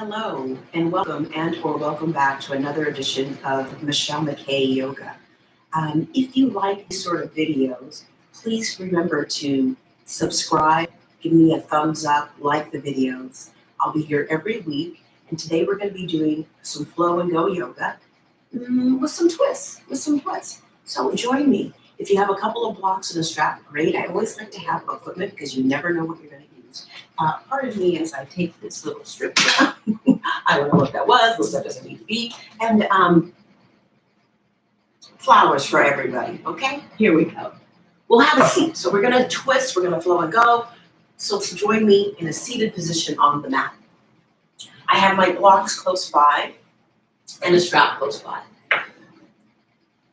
Hello and welcome back to another edition of Michelle McKay Yoga. If you like these sort of videos, please remember to subscribe, give me a thumbs up, like the videos. I'll be here every week, and today we're going to be doing some flow and go yoga with some twists. So join me. If you have a couple of blocks and a strap, great. I always like to have equipment because you never know what you're going to use. Pardon me as I take this little strip down. I don't know what that was, but that doesn't need to be. And flowers for everybody, okay? Here we go. We'll have a seat. So we're going to twist, we're going to flow and go. So join me in a seated position on the mat. I have my blocks close by and a strap close by.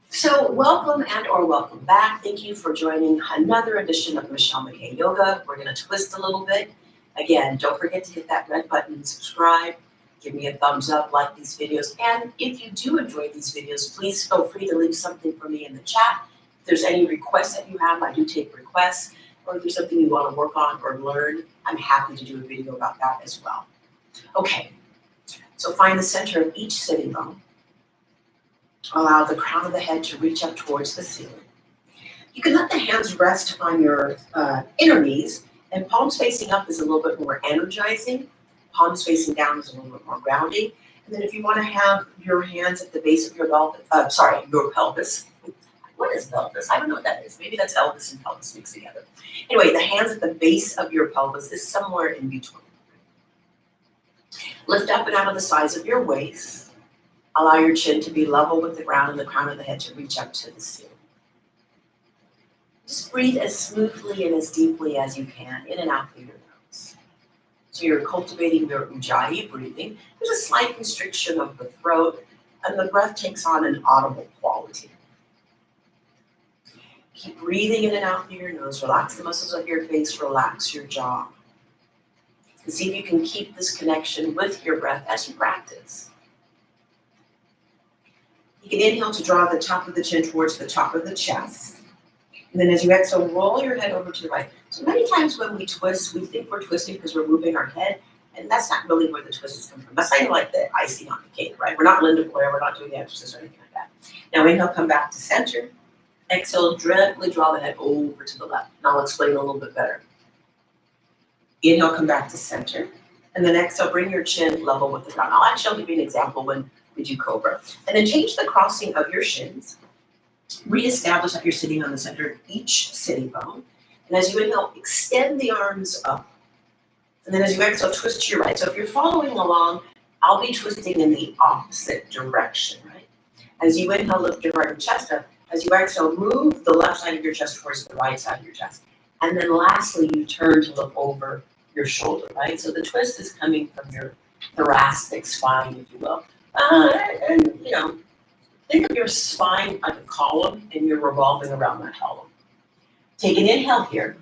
So welcome or welcome back. Thank you for joining another edition of Michelle McKay Yoga. We're going to twist a little bit. Again, don't forget to hit that red button and subscribe. Give me a thumbs up, like these videos. And if you do enjoy these videos, please feel free to leave something for me in the chat. If there's any requests that you have, I do take requests. Or if there's something you want to work on or learn, I'm happy to do a video about that as well. Okay, so find the center of each sitting bone. Allow the crown of the head to reach up towards the ceiling. You can let the hands rest on your inner knees, and palms facing up is a little bit more energizing. Palms facing down is a little bit more grounding. And then if you want to have your hands at the base of your your pelvis. What is pelvis? I don't know what that is. Maybe that's Elvis and pelvis mixed together. Anyway, the hands at the base of your pelvis is somewhere in between. Lift up and out of the sides of your waist. Allow your chin to be level with the ground and the crown of the head to reach up to the ceiling. Just breathe as smoothly and as deeply as you can, in and out through your nose. So you're cultivating your ujjayi breathing. There's a slight constriction of the throat, and the breath takes on an audible quality. Keep breathing in and out through your nose. Relax the muscles of your face, relax your jaw. And see if you can keep this connection with your breath as you practice. You can inhale to draw the top of the chin towards the top of the chest. And then as you exhale, roll your head over to the right. So many times when we twist, we think we're twisting because we're moving our head, and that's not really where the twist is coming from. That's not like the icing on the cake, right? We're not Linda Blair, we're not doing the exercise or anything like that. Now inhale, come back to center. Exhale, gently draw the head over to the left. And I'll explain a little bit better. Inhale, come back to center. And then exhale, bring your chin level with the ground. I'll give you an example when we do cobra. And then change the crossing of your shins. Reestablish that you're sitting on the center of each sitting bone. And as you inhale, extend the arms up. And then as you exhale, twist to your right. So if you're following along, I'll be twisting in the opposite direction, right? As you inhale, lift your heart and chest up. As you exhale, move the left side of your chest towards the right side of your chest. And then lastly, you turn to look over your shoulder, right? So the twist is coming from your thoracic spine, if you will. Think of your spine like a column, and you're revolving around that column. Take an inhale here,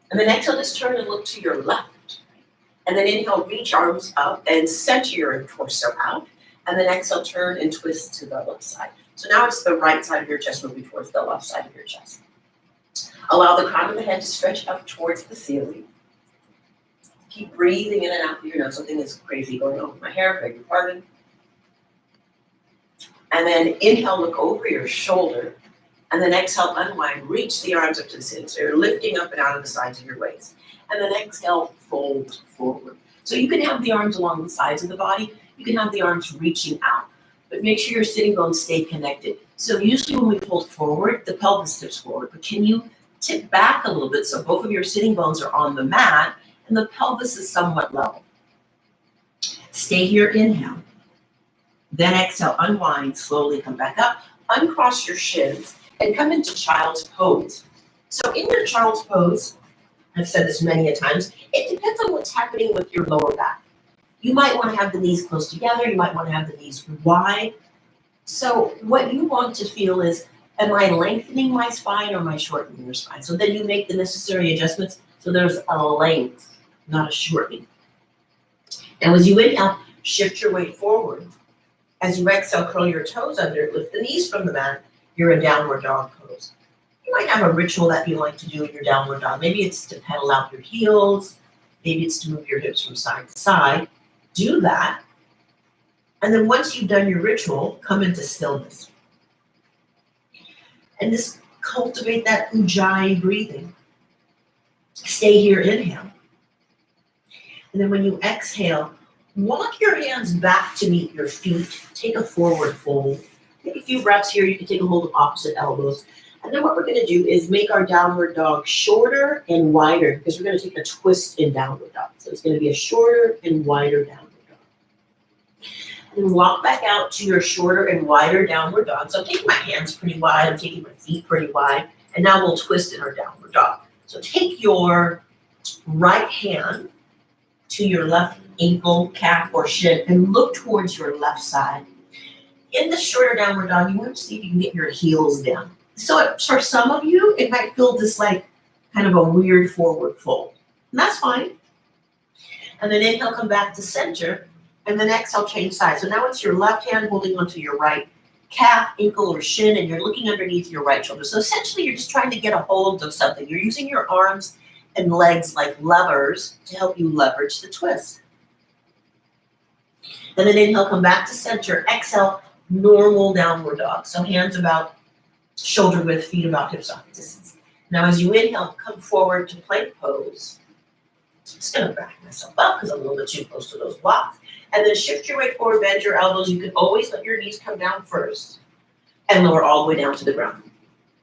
and then exhale, just turn and look to your left. And then inhale, reach arms up and center your torso out. And then exhale, turn and twist to the left side. So now it's the right side of your chest moving towards the left side of your chest. Allow the crown of the head to stretch up towards the ceiling. Keep breathing in and out through your nose. Something is crazy going on with my hair, beg your pardon. And then inhale, look over your shoulder. And then exhale, unwind, reach the arms up to the ceiling. So you're lifting up and out of the sides of your waist. And then exhale, fold forward. So you can have the arms along the sides of the body. You can have the arms reaching out. But make sure your sitting bones stay connected. So usually when we fold forward, the pelvis tips forward. But can you tip back a little bit so both of your sitting bones are on the mat and the pelvis is somewhat level? Stay here, inhale. Then exhale, unwind, slowly come back up, uncross your shins, and come into child's pose. So in your child's pose, I've said this many a times, it depends on what's happening with your lower back. You might want to have the knees close together, you might want to have the knees wide. So what you want to feel is, am I lengthening my spine or am I shortening your spine? So then you make the necessary adjustments so there's a length, not a shortening. Now as you inhale, shift your weight forward. As you exhale, curl your toes under, lift the knees from the mat. You're in downward dog pose. You might have a ritual that you like to do in your downward dog. Maybe it's to pedal out your heels. Maybe it's to move your hips from side to side. Do that. And then once you've done your ritual, come into stillness. And just cultivate that ujjayi breathing. Stay here, inhale. And then when you exhale, walk your hands back to meet your feet. Take a forward fold. Take a few breaths here. You can take a hold of opposite elbows. And then what we're going to do is make our downward dog shorter and wider because we're going to take a twist in downward dog. So it's going to be a shorter and wider downward dog. And then walk back out to your shorter and wider downward dog. So I'm taking my hands pretty wide. I'm taking my feet pretty wide. And now we'll twist in our downward dog. So take your right hand to your left ankle, calf, or shin and look towards your left side. In the shorter downward dog, you want to see if you can get your heels down. So for some of you, it might feel just like kind of a weird forward fold. And that's fine. And then inhale, come back to center. And then exhale, change sides. So now it's your left hand holding onto your right calf, ankle, or shin, and you're looking underneath your right shoulder. So essentially, you're just trying to get a hold of something. You're using your arms and legs like levers to help you leverage the twist. And then inhale, come back to center. Exhale, normal downward dog. So hands about shoulder width, feet about hip socket distance. Now as you inhale, come forward to plank pose. Just gonna back myself up because I'm a little bit too close to those blocks. And then shift your weight forward, bend your elbows. You can always let your knees come down first and lower all the way down to the ground.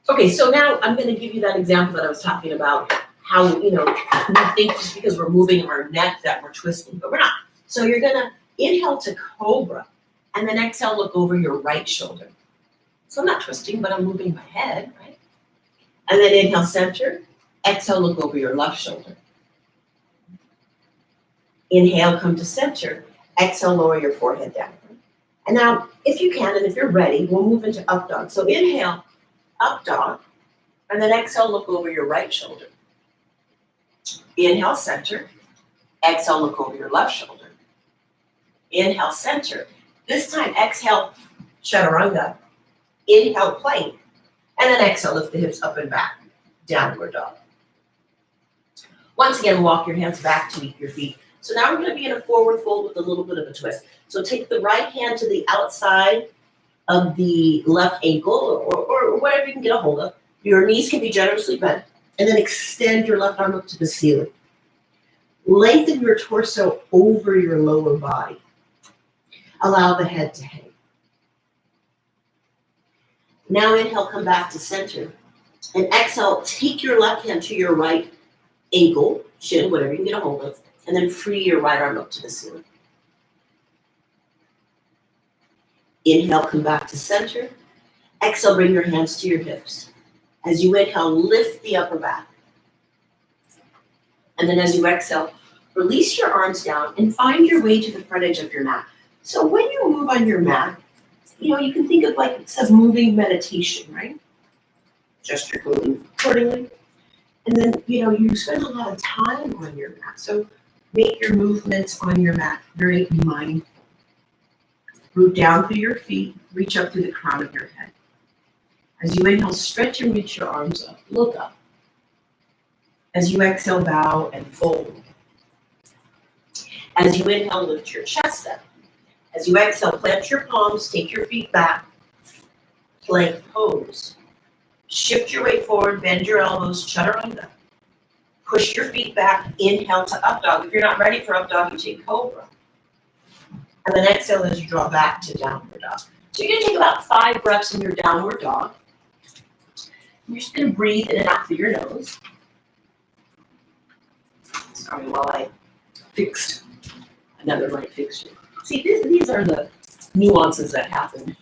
Okay, so now I'm gonna give you that example that I was talking about, how, we think just because we're moving our neck that we're twisting, but we're not. So you're gonna inhale to cobra, and then exhale, look over your right shoulder. So I'm not twisting, but I'm moving my head, right? And then inhale, center. Exhale, look over your left shoulder. Inhale, come to center. Exhale, lower your forehead down. And now, if you can, and if you're ready, we'll move into up dog. So inhale, up dog, and then exhale, look over your right shoulder. Inhale, center. Exhale, look over your left shoulder. Inhale, center. This time, exhale, chaturanga. Inhale, plank. And then exhale, lift the hips up and back. Downward dog. Once again, walk your hands back to meet your feet. So now we're going to be in a forward fold with a little bit of a twist. So take the right hand to the outside of the left ankle or whatever you can get a hold of. Your knees can be generously bent. And then extend your left arm up to the ceiling. Lengthen your torso over your lower body. Allow the head to hang. Now inhale, come back to center. And exhale, take your left hand to your right ankle, shin, whatever you can get a hold of, and then free your right arm up to the ceiling. Inhale, come back to center. Exhale, bring your hands to your hips. As you inhale, lift the upper back. And then as you exhale, release your arms down and find your way to the front edge of your mat. So when you move on your mat, you can think of like it's a moving meditation, right? Gesture moving accordingly. And then, you spend a lot of time on your mat. So make your movements on your mat very mindful. Root down through your feet, reach up through the crown of your head. As you inhale, stretch and reach your arms up. Look up. As you exhale, bow and fold. As you inhale, lift your chest up. As you exhale, plant your palms, take your feet back, plank pose. Shift your weight forward, bend your elbows, chaturanga. Push your feet back, inhale to up dog. If you're not ready for up dog, you take cobra. And then exhale as you draw back to downward dog. So you're gonna take about 5 breaths in your downward dog. You're just gonna breathe in and out through your nose. Sorry, while I fixed another light fixture. See, these are the nuances that happen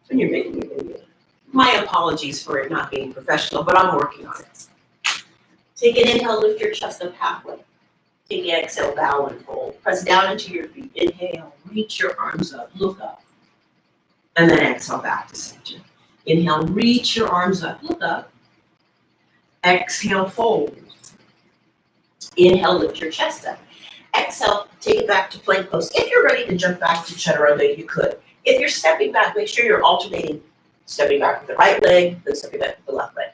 when you're making a video. My apologies for it not being professional, but I'm working on it. Take an inhale, lift your chest up halfway. Take the exhale, bow and fold. Press down into your feet. Inhale, reach your arms up, look up. And then exhale back to center. Inhale, reach your arms up, look up. Exhale, fold. Inhale, lift your chest up. Exhale, take it back to plank pose. If you're ready to jump back to chaturanga, you could. If you're stepping back, make sure you're alternating, stepping back with the right leg, then stepping back with the left leg.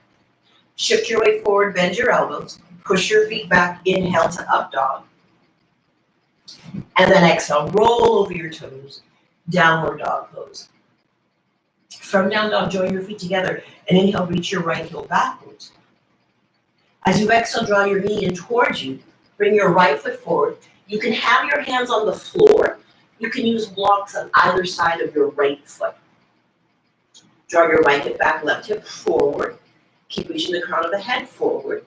Shift your weight forward, bend your elbows, push your feet back, inhale to up dog. And then exhale, roll over your toes, downward dog pose. From down dog, join your feet together and inhale, reach your right heel backwards. As you exhale, draw your knee in towards you, bring your right foot forward. You can have your hands on the floor. You can use blocks on either side of your right foot. Draw your right hip back, left hip forward. Keep reaching the crown of the head forward.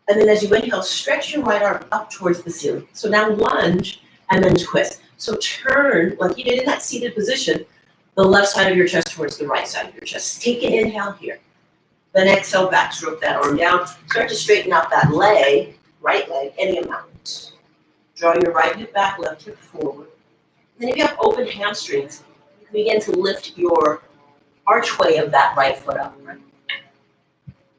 And then as you inhale, stretch your right arm up towards the ceiling. So now lunge and then twist. So turn, like you did in that seated position, the left side of your chest towards the right side of your chest. Take an inhale here. Then exhale, back stroke that arm down. Start to straighten out that leg, right leg, any amount. Draw your right hip back, left hip forward. And then if you have open hamstrings, you can begin to lift your archway of that right foot up. Right?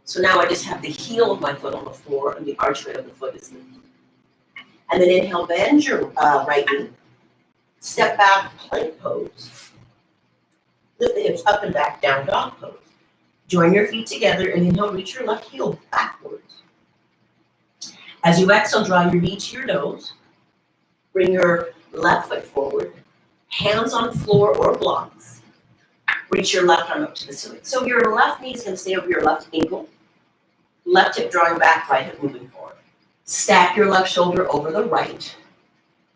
So now I just have the heel of my foot on the floor and the archway of the foot is lifted. And then inhale, bend your right knee. Step back, plank pose. Lift the hips up and back, down dog pose. Join your feet together and inhale, reach your left heel backwards. As you exhale, draw your knee to your nose. Bring your left foot forward. Hands on floor or blocks. Reach your left arm up to the ceiling. So your left knee is going to stay over your left ankle. Left hip drawing back, right hip moving forward. Stack your left shoulder over the right.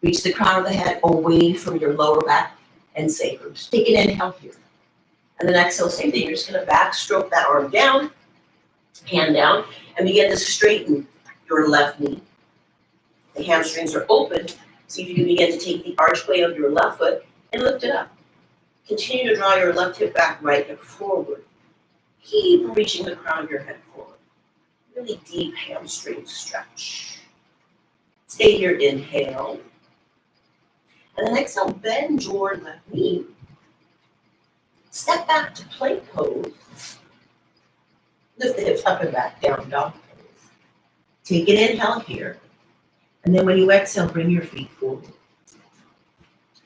Reach the crown of the head away from your lower back and sacrum. Just take an inhale here. And then exhale, same thing. You're just going to backstroke that arm down, hand down, and begin to straighten your left knee. The hamstrings are open. See if you can begin to take the archway of your left foot and lift it up. Continue to draw your left hip back, right hip forward. Keep reaching the crown of your head forward. Really deep hamstring stretch. Stay here, inhale. And then exhale, bend your left knee. Step back to plank pose. Lift the hips up and back, down dog pose. Take an inhale here. And then when you exhale, bring your feet forward.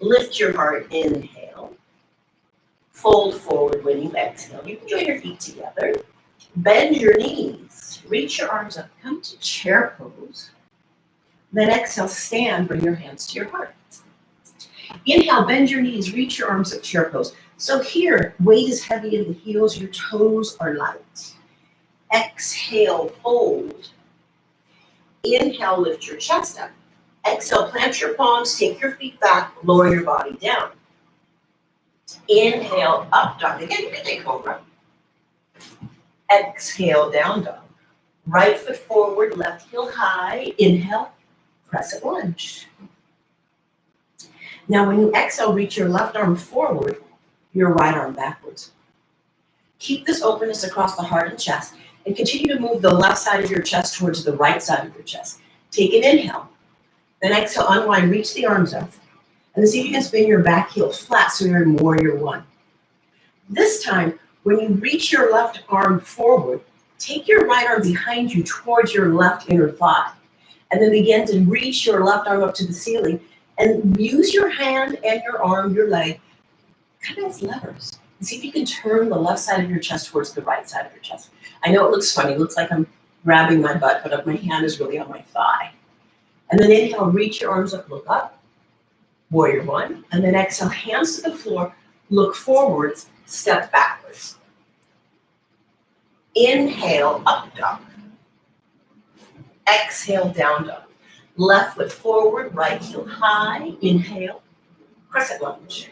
Lift your heart, inhale. Fold forward when you exhale. You can join your feet together. Bend your knees. Reach your arms up. Come to chair pose. Then exhale, stand, bring your hands to your heart. Inhale, bend your knees, reach your arms up, chair pose. So here, weight is heavy in the heels, your toes are light. Exhale, fold. Inhale, lift your chest up. Exhale, plant your palms, take your feet back, lower your body down. Inhale, up dog. Again, you can take cobra. Exhale, down dog. Right foot forward, left heel high. Inhale, crescent lunge. Now when you exhale, reach your left arm forward, your right arm backwards. Keep this openness across the heart and chest and continue to move the left side of your chest towards the right side of your chest. Take an inhale. Then exhale, unwind, reach the arms up. And then see if you can spin your back heel flat so you're in warrior one. This time, when you reach your left arm forward, take your right arm behind you towards your left inner thigh. And then begin to reach your left arm up to the ceiling and use your hand and your arm, your leg, kind of as levers. And see if you can turn the left side of your chest towards the right side of your chest. I know it looks funny. It looks like I'm grabbing my butt, but my hand is really on my thigh. And then inhale, reach your arms up, look up. Warrior one. And then exhale, hands to the floor, look forward, step backwards. Inhale, up dog. Exhale, down dog. Left foot forward, right heel high. Inhale, crescent lunge.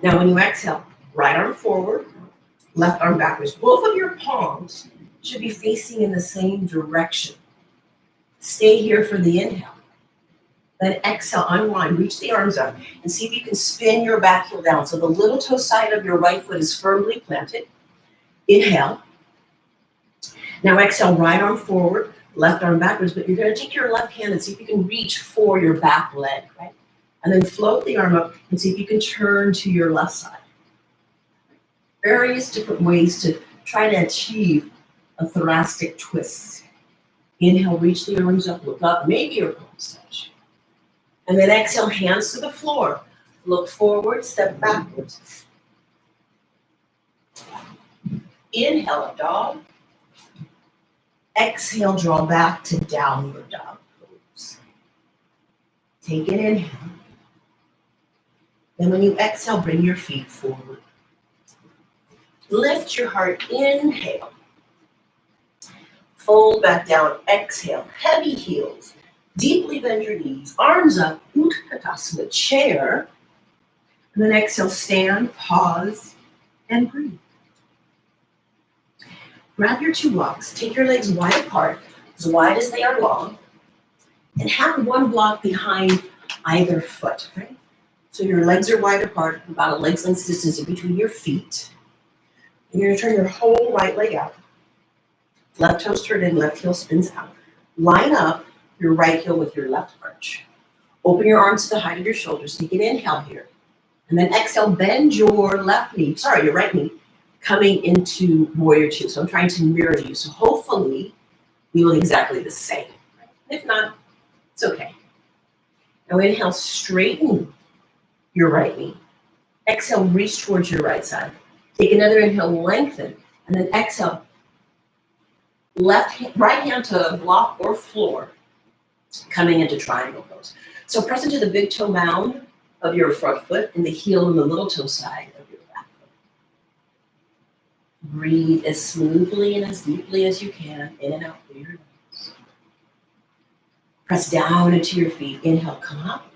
Now when you exhale, right arm forward, left arm backwards. Both of your palms should be facing in the same direction. Stay here for the inhale. Then exhale, unwind, reach the arms up, and see if you can spin your back heel down. So the little toe side of your right foot is firmly planted. Inhale. Now exhale, right arm forward, left arm backwards, but you're going to take your left hand and see if you can reach for your back leg, right? And then float the arm up and see if you can turn to your left side. Various different ways to try to achieve a thoracic twist. Inhale, reach the arms up, look up, maybe your palms touch. And then exhale, hands to the floor. Look forward, step backwards. Inhale, up dog. Exhale, draw back to downward dog pose. Take an inhale. Then when you exhale, bring your feet forward. Lift your heart, inhale. Fold back down, exhale. Heavy heels. Deeply bend your knees, arms up, Utkatasana, chair. And then exhale, stand, pause, and breathe. Grab your two blocks, take your legs wide apart, as wide as they are long, and have one block behind either foot, right? So your legs are wide apart, about a leg's length distance in between your feet. And you're gonna turn your whole right leg out. Left toes turned in, left heel spins out. Line up your right heel with your left arch. Open your arms to the height of your shoulders. Take an inhale here. And then exhale, bend your your right knee, coming into warrior two. So I'm trying to mirror you. So hopefully we look exactly the same. If not, it's okay. Now inhale, straighten your right knee. Exhale, reach towards your right side. Take another inhale, lengthen. And then exhale, right hand to block or floor, coming into triangle pose. So press into the big toe mound of your front foot and the heel and the little toe side of your back foot. Breathe as smoothly and as deeply as you can, in and out through your nose. Press down into your feet. Inhale, come up.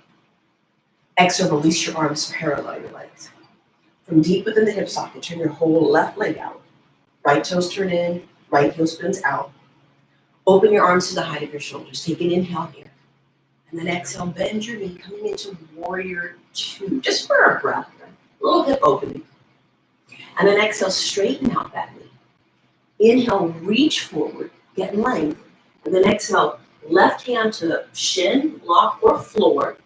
Exhale, release your arms, parallel your legs. From deep within the hip socket, turn your whole left leg out. Right toes turn in, right heel spins out. Open your arms to the height of your shoulders. Take an inhale here. And then exhale, bend your knee, coming into warrior two. Just for a breath, right? A little hip opening. And then exhale, straighten out that knee. Inhale, reach forward, get length. And then exhale, left hand to shin, block, or floor.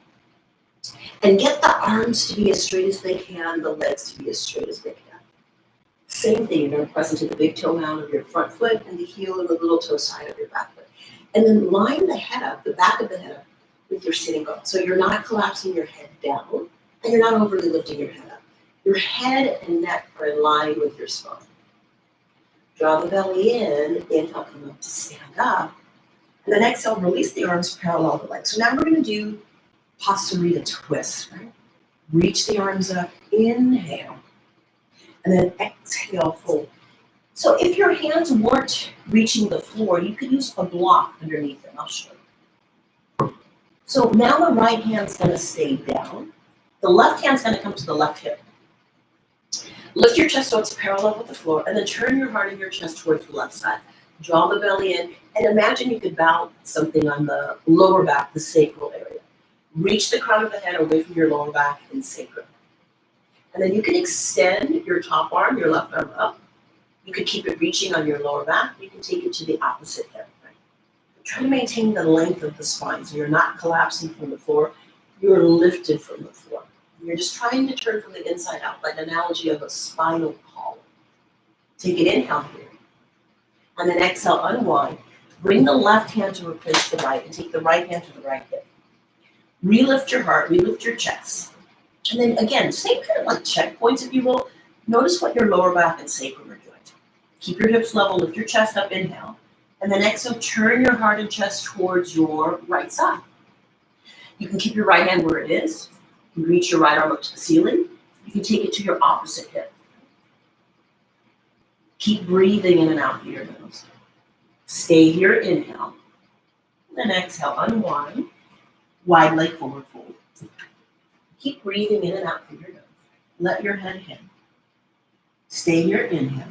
And get the arms to be as straight as they can, the legs to be as straight as they can. Same thing, you're going to press into the big toe mound of your front foot and the heel and the little toe side of your back foot. And then line the head up, the back of the head up, with your sitting bone. So you're not collapsing your head down and you're not overly lifting your head up. Your head and neck are in line with your spine. Draw the belly in, inhale, come up to stand up. And then exhale, release the arms, parallel the legs. So now we're going to do Posterity Twist, right? Reach the arms up, inhale. And then exhale, fold. So if your hands weren't reaching the floor, you could use a block underneath them. I'll show you. So now the right hand's going to stay down. The left hand's going to come to the left hip. Lift your chest so it's parallel with the floor, and then turn your heart and your chest towards the left side. Draw the belly in, and imagine you could balance something on the lower back, the sacral area. Reach the crown of the head away from your lower back and sacrum. And then you can extend your top arm, your left arm up. You could keep it reaching on your lower back. You can take it to the opposite hip. Right? Try to maintain the length of the spine so you're not collapsing from the floor. You're lifted from the floor. You're just trying to turn from the inside out, like an analogy of a spinal column. Take an inhale here. And then exhale, unwind. Bring the left hand to replace the right and take the right hand to the right hip. Relift your heart, relift your chest. And then again, same kind of like checkpoints, if you will. Notice what your lower back and sacrum are doing. Keep your hips level, lift your chest up, inhale. And then exhale, turn your heart and chest towards your right side. You can keep your right hand where it is. You can reach your right arm up to the ceiling. You can take it to your opposite hip. Keep breathing in and out through your nose. Stay here, inhale. And then exhale, unwind. Wide leg forward fold. Keep breathing in and out through your nose. Let your head hang. Stay here, inhale.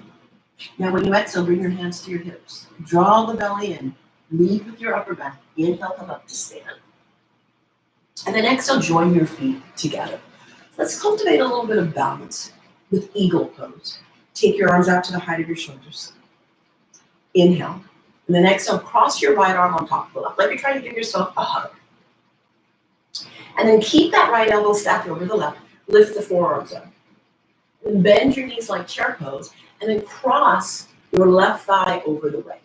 Now when you exhale, bring your hands to your hips. Draw the belly in. Lead with your upper back. Inhale, come up to stand. And then exhale, join your feet together. Let's cultivate a little bit of balance with eagle pose. Take your arms out to the height of your shoulders. Inhale. And then exhale, cross your right arm on top of the left, like you're trying to give yourself a hug. And then keep that right elbow stacked over the left. Lift the forearms up. And bend your knees like chair pose. And then cross your left thigh over the right.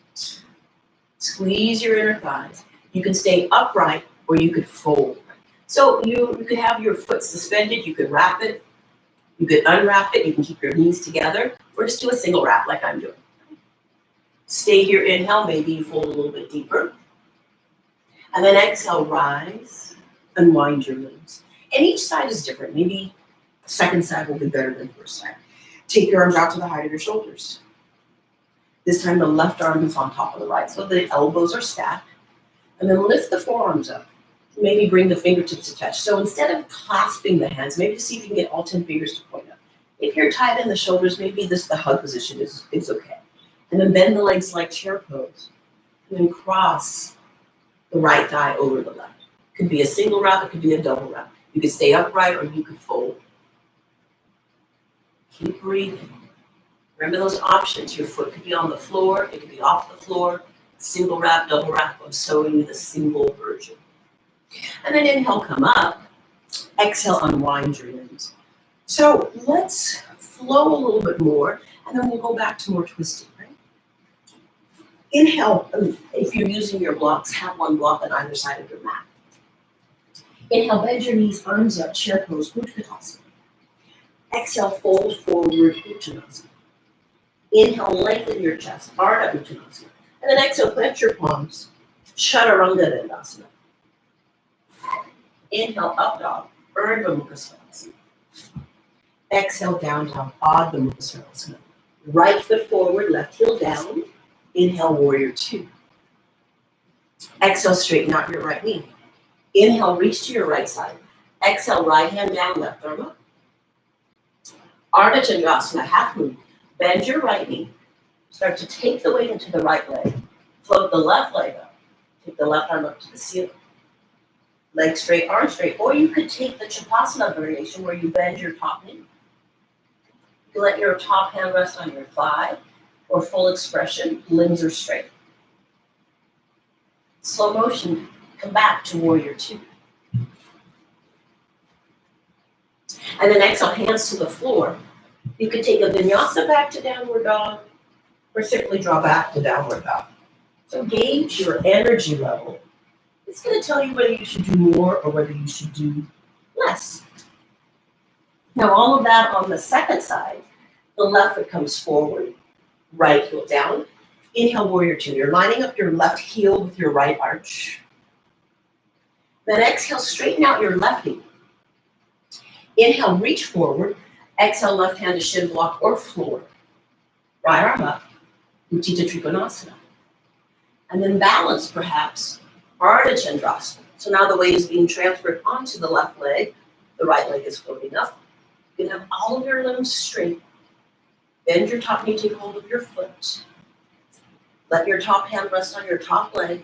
Squeeze your inner thighs. You can stay upright or you could fold. So you could have your foot suspended. You could wrap it. You could unwrap it. You can keep your knees together. Or just do a single wrap like I'm doing. Stay here, inhale. Maybe you fold a little bit deeper. And then exhale, rise. unwind your limbs. And each side is different. Maybe second side will be better than first side. Take your arms out to the height of your shoulders. This time the left arm is on top of the right, so the elbows are stacked. And then lift the forearms up. Maybe bring the fingertips attached. So instead of clasping the hands, maybe to see if you can get all 10 fingers to point up. If you're tight in the shoulders, maybe the hug position is okay. And then bend the legs like chair pose. And then cross the right thigh over the left. It could be a single wrap, it could be a double wrap. You could stay upright or you could fold. Keep breathing. Remember those options. Your foot could be on the floor, it could be off the floor, single wrap, double wrap. I'm showing you the single version. And then inhale, come up. Exhale, unwind your limbs. So let's flow a little bit more, and then we'll go back to more twisting, right? Inhale, if you're using your blocks, have one block on either side of your mat. Inhale, bend your knees, arms up, chair pose, Utkatasana. Exhale, fold forward, Uttanasana. Inhale, lengthen your chest, Ardha Uttanasana. And then exhale, plant your palms, Chaturanga Dandasana. Inhale, up dog, Urdhva Mukha Svanasana. Exhale, down dog, Adho Mukha Svanasana. Right foot forward, left heel down. Inhale, warrior two. Exhale, straighten out your right knee. Inhale, reach to your right side. Exhale, right hand down, left arm up. Ardha Chandrasana, half moon. Bend your right knee. Start to take the weight into the right leg. Float the left leg up. Take the left arm up to the ceiling. Leg straight, arm straight. Or you could take the Chapasana variation where you bend your top knee. You can let your top hand rest on your thigh, or full expression, limbs are straight. Slow motion, come back to warrior two. And then exhale, hands to the floor. You could take a vinyasa back to downward dog, or simply draw back to downward dog. So gauge your energy level. It's going to tell you whether you should do more or whether you should do less. Now all of that on the second side, the left foot comes forward, right heel down. Inhale, warrior two. You're lining up your left heel with your right arch. Then exhale, straighten out your left knee. Inhale, reach forward. Exhale, left hand to shin block or floor. Right arm up, Utthita Trikonasana. And then balance, perhaps, Ardha Chandrasana. So now the weight is being transferred onto the left leg. The right leg is floating up. You can have all of your limbs straight. Bend your top knee, take hold of your foot. Let your top hand rest on your top leg.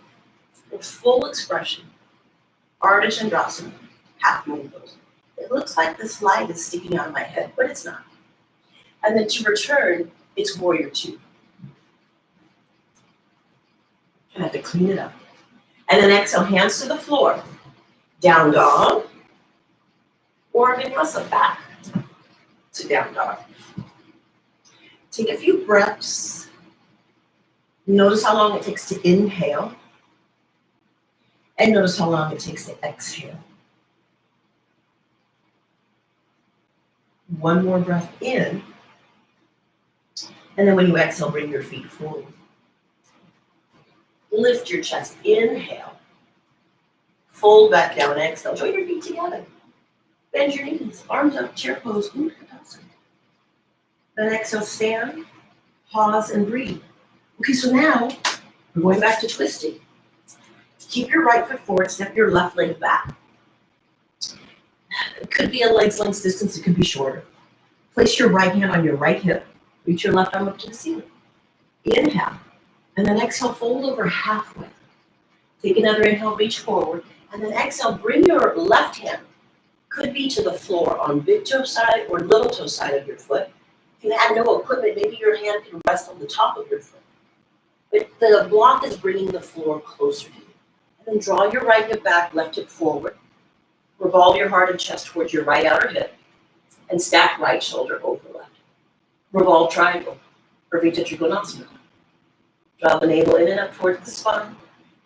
In full expression. Ardha Chandrasana, half moon pose. It looks like this light is sticking out of my head, but it's not. And then to return, it's warrior two. I have to clean it up. And then exhale, hands to the floor. Down dog. Or vinyasa back to down dog. Take a few breaths. Notice how long it takes to inhale. And notice how long it takes to exhale. One more breath in. And then when you exhale, bring your feet forward. Lift your chest, inhale. Fold back down, exhale. Join your feet together. Bend your knees, arms up, chair pose, Utkatasana. Then exhale, stand, pause, and breathe. Okay, so now we're going back to twisting. Keep your right foot forward, step your left leg back. It could be a leg's length distance, it could be shorter. Place your right hand on your right hip. Reach your left arm up to the ceiling. Inhale. And then exhale, fold over halfway. Take another inhale, reach forward. And then exhale, bring your left hand. Could be to the floor on big toe side or little toe side of your foot. If you had no equipment, maybe your hand can rest on the top of your foot. But the block is bringing the floor closer to you. And then draw your right hip back, left hip forward. Revolve your heart and chest towards your right outer hip. And stack right shoulder over left. Revolve triangle, Urdhva Trikonasana. Draw the navel in and up towards the spine.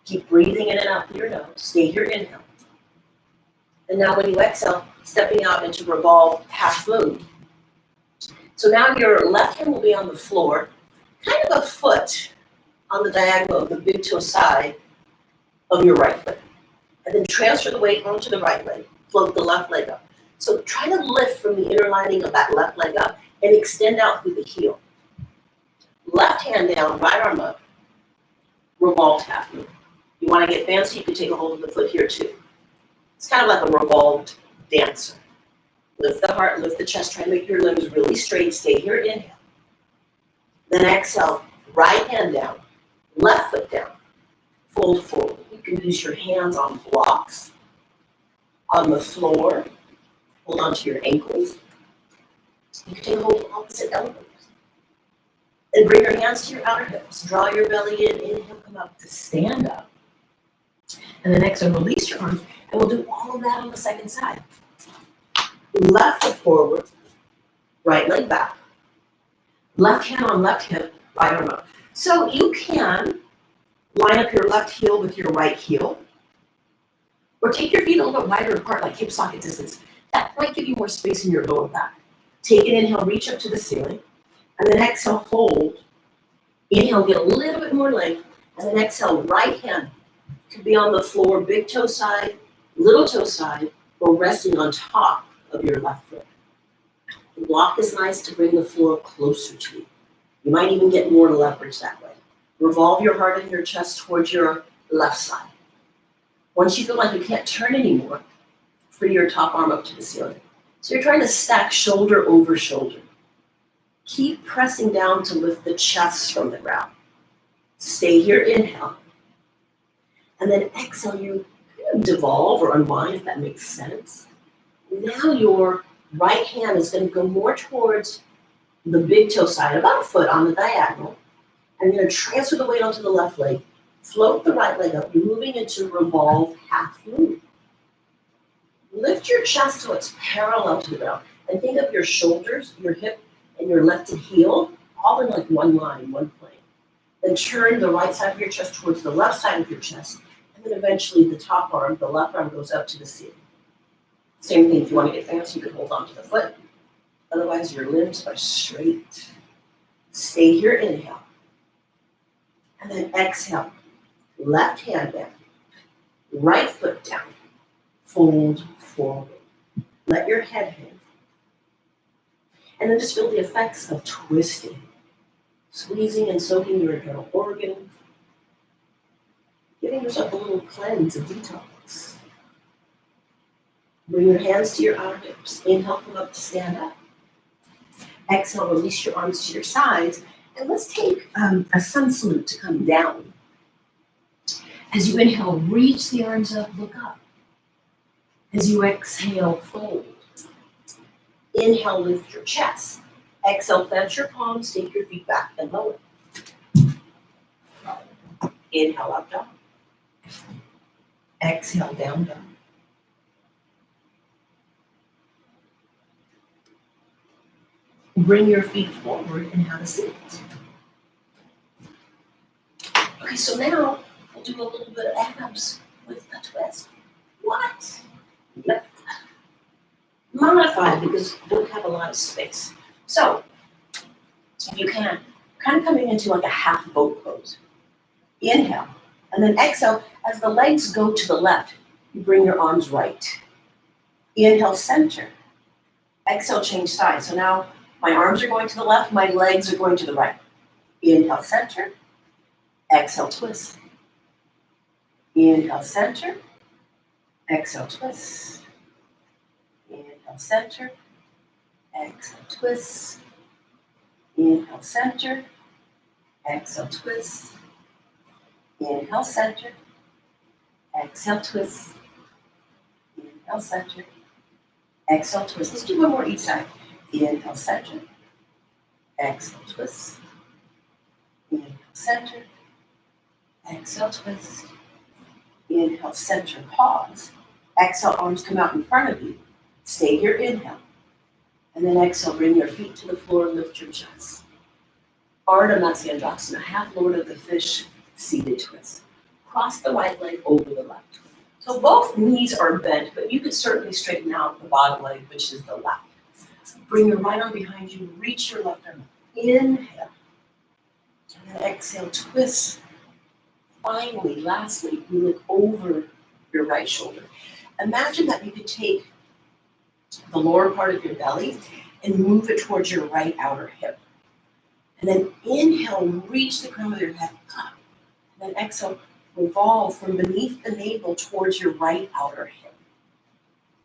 Keep breathing in and out through your nose. Stay here, inhale. And now when you exhale, stepping out into revolve half moon. So now your left hand will be on the floor, kind of a foot on the diagonal of the big toe side of your right foot. And then transfer the weight onto the right leg. Float the left leg up. So try to lift from the inner lining of that left leg up and extend out through the heel. Left hand down, right arm up. Revolved half moon. You want to get fancy, you can take a hold of the foot here too. It's kind of like a revolved dancer. Lift the heart, lift the chest, try to make your limbs really straight. Stay here, inhale. Then exhale, right hand down, left foot down. Fold forward. You can use your hands on blocks, on the floor. Hold on to your ankles. You can take a hold of opposite elbows. And bring your hands to your outer hips. Draw your belly in. Inhale, come up to stand up. And then exhale, release your arms. And we'll do all of that on the second side. Left foot forward. Right leg back. Left hand on left hip. Right arm up. So you can line up your left heel with your right heel. Or take your feet a little bit wider apart, like hip socket distance. That might give you more space in your lower back. Take an inhale, reach up to the ceiling. And then exhale, hold. Inhale, get a little bit more length. And then exhale, right hand could be on the floor, big toe side, little toe side, or resting on top of your left foot. The block is nice to bring the floor closer to you. You might even get more leverage that way. Revolve your heart and your chest towards your left side. Once you feel like you can't turn anymore, free your top arm up to the ceiling. So you're trying to stack shoulder over shoulder. Keep pressing down to lift the chest from the ground. Stay here, inhale. And then exhale, you kind of devolve or unwind, if that makes sense. Now your right hand is going to go more towards the big toe side, about a foot on the diagonal. And you're going to transfer the weight onto the left leg. Float the right leg up. You're moving into revolve half moon. Lift your chest so it's parallel to the ground. And think of your shoulders, your hip, and your lifted heel, all in like one line, one plane. Then turn the right side of your chest towards the left side of your chest. And then eventually the top arm, the left arm goes up to the ceiling. Same thing, if you want to get fancy, you can hold on to the foot. Otherwise, your limbs are straight. Stay here, inhale. And then exhale. Left hand down. Right foot down. Fold forward. Let your head hang. And then just feel the effects of twisting. Squeezing and soaking your internal organs. Giving yourself a little cleanse, a detox. Bring your hands to your outer hips. Inhale, come up to stand up. Exhale, release your arms to your sides. And let's take a sun salute to come down. As you inhale, reach the arms up, look up. As you exhale, fold. Inhale, lift your chest. Exhale, plant your palms, take your feet back and lower. Inhale, up dog. Exhale, down dog. Bring your feet forward and have a seat. Okay, so now we'll do a little bit of abs with a twist. What? Yep. Modified because we don't have a lot of space. So you can kind of coming into like a half boat pose. Inhale, and then exhale. As the legs go to the left, you bring your arms right. Inhale, center. Exhale, change sides. So now my arms are going to the left, my legs are going to the right. Inhale, center. Exhale, twist. Inhale, center. Exhale, twist. Inhale, center. Exhale, twist. Inhale, center. Exhale, twist. Inhale, center. Exhale, twist. Inhale, center. Exhale, twist. Let's do one more each side. Inhale, center. Exhale, twist. Inhale, center. Exhale, twist. Inhale, center, pause. Exhale, arms come out in front of you. Stay here, inhale. And then exhale, bring your feet to the floor, lift your chest. Ardha Matsyendrasana, half Lord of the Fish, seated twist. Cross the right leg over the left. So both knees are bent, but you could certainly straighten out the bottom leg, which is the left. Bring your right arm behind you, reach your left arm. Inhale. And then exhale, twist. Finally, lastly, you look over your right shoulder. Imagine that you could take the lower part of your belly and move it towards your right outer hip. And then inhale, reach the crown of your head up. And then exhale, revolve from beneath the navel towards your right outer hip.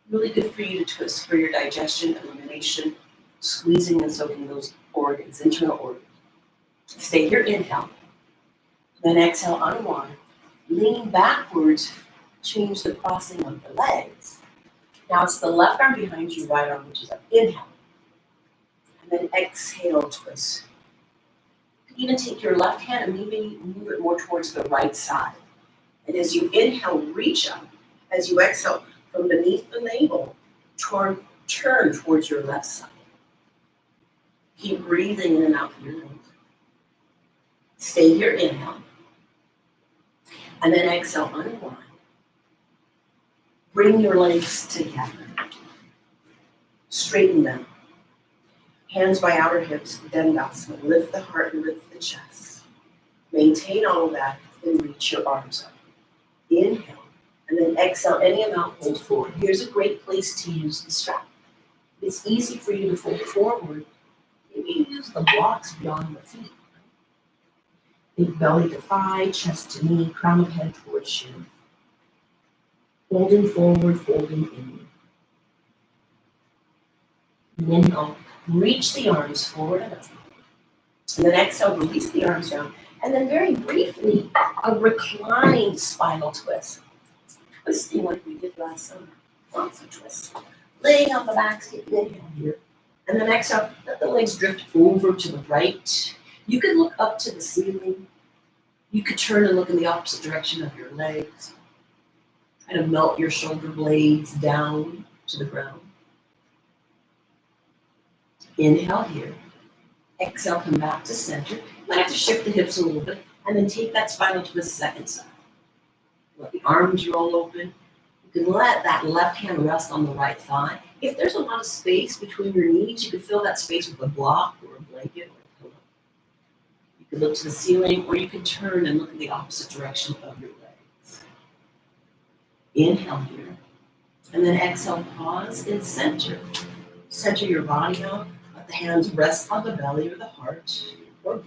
Really good for you to twist for your digestion, elimination, squeezing and soaking those organs, internal organs. Stay here, inhale. Then exhale, unwind. Lean backwards, change the crossing of the legs. Now it's the left arm behind you, right arm reaches up. Inhale. And then exhale, twist. Even take your left hand and maybe move it more towards the right side. And as you inhale, reach up. As you exhale, from beneath the navel, turn towards your left side. Keep breathing in and out through your nose. Stay here, inhale. And then exhale, unwind. Bring your legs together. Straighten them. Hands by outer hips, Dandasana. Lift the heart and lift the chest. Maintain all of that and reach your arms up. Inhale, and then exhale any amount, fold forward. Here's a great place to use the strap. It's easy for you to fold forward. Maybe use the blocks beyond the feet. Think belly to thigh, chest to knee, crown of head towards shin. Folding forward, folding in. And inhale, reach the arms forward and up. And then exhale, release the arms down. And then very briefly, a reclined spinal twist. Twisting like we did last summer. Lots of twists. Laying on the back, take an inhale here. And then exhale, let the legs drift over to the right. You could look up to the ceiling. You could turn and look in the opposite direction of your legs. Kind of melt your shoulder blades down to the ground. Inhale here. Exhale, come back to center. You might have to shift the hips a little bit, and then take that spinal twist second side. Let the arms roll open. You can let that left hand rest on the right thigh. If there's a lot of space between your knees, you can fill that space with a block or a blanket or a pillow. You can look to the ceiling, or you can turn and look in the opposite direction of your legs. Inhale here, and then exhale, pause and center. Center your body out. Let the hands rest on the belly or the heart or both.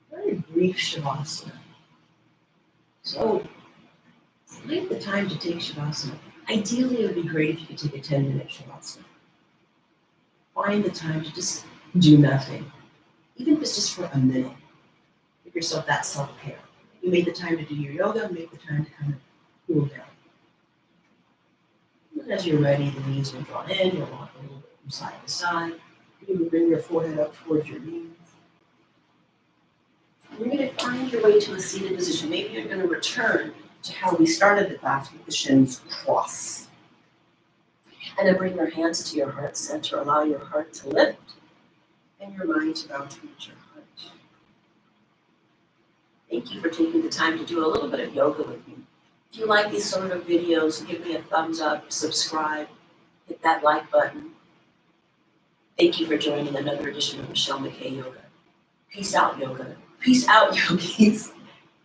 Very brief Shavasana. So, take the time to take Shavasana. Ideally, it would be great if you could take a 10-minute Shavasana. Find the time to just do nothing. Even if it's just for a minute. Give yourself that self-care. You made the time to do your yoga, make the time to kind of cool down. And as you're ready, the knees will draw in, you'll walk a little bit from side to side. You can bring your forehead up towards your knees. And you're going to find your way to a seated position. Maybe you're going to return to how we started the class with the shins cross. And then bring your hands to your heart center. Allow your heart to lift and your mind to bow towards your heart. Thank you for taking the time to do a little bit of yoga with me. If you like these sort of videos, give me a thumbs up, subscribe, hit that like button. Thank you for joining another edition of Michelle McKay Yoga. Peace out, yoga. Peace out, yogis.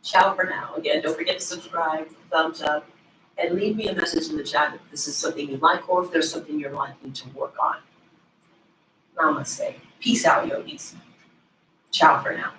Ciao for now. Again, don't forget to subscribe, thumbs up, and leave me a message in the chat if this is something you like or if there's something you're liking to work on. Namaste. Peace out, yogis. Ciao for now.